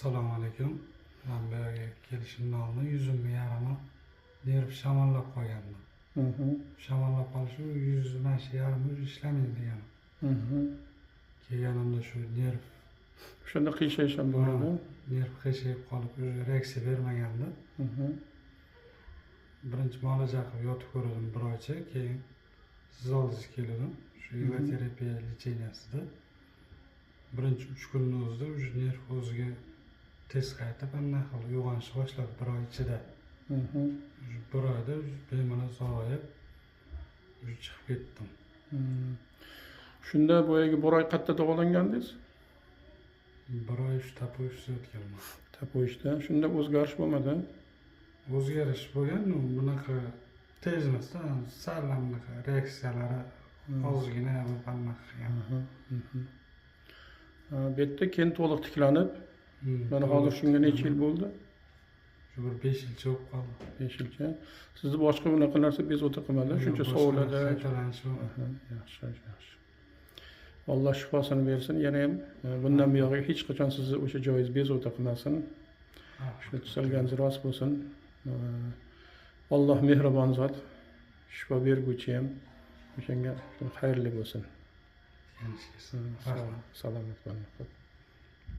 Assalomu alaykum. Men bu yerga kelishimdan oldin yuzimni yarimi nerv shamollab qo'ygandim. Shamollab qolishi yuz mana shu yarimi ishlamaydi deganim. Kelganimda shu nerv O'shanda qiyshayish ham bor edi. nerv qiyshayib qolib reaksiya bermagandi. Birinchi muolaja qilib yotib ko'rdim bir oycha, keyin siz oldingizga keldim. Shu immunoterapiya lecheniyasida birinchi 3 kunning o'zida o'sha nerv o'ziga tez qaytib qanday qilib uyg'onishni boshladi bir oy ichida. Bir oyda bemalol sog'ayib chiqib ketdim. Shunda boyagi bir oy qayerda davolangandingiz? Bir oy shu Tapo'shda o'tganman. Tapo'shda. Shunda o'zgarish bo'lmadi. O'zgarish bo'lgan, bunaqa tez emasda, sal bunaqa reaksiyalari ozgina anaqa qilgan. Bu yerda keyin to'liq tiklanib, mana hozir shunga necha yil bo'ldi? Shu bir 5 yilcha bo'lib qoldi. 5 yilcha. Sizni boshqa bunaqa narsa bezovta qilmadi, shuncha sovuladi. Yaxshi, yaxshi. Alloh shifosini bersin. Yana ham bundan buyog'iga hech qachon sizni o'sha joyingiz bezovta qilmasin. Shu tuzalganingiz rost bo'lsin. Alloh mehribon zot, shifo berguvchi ham o'shanga xayrli bo'lsin. Salomat Salomat bo'ling.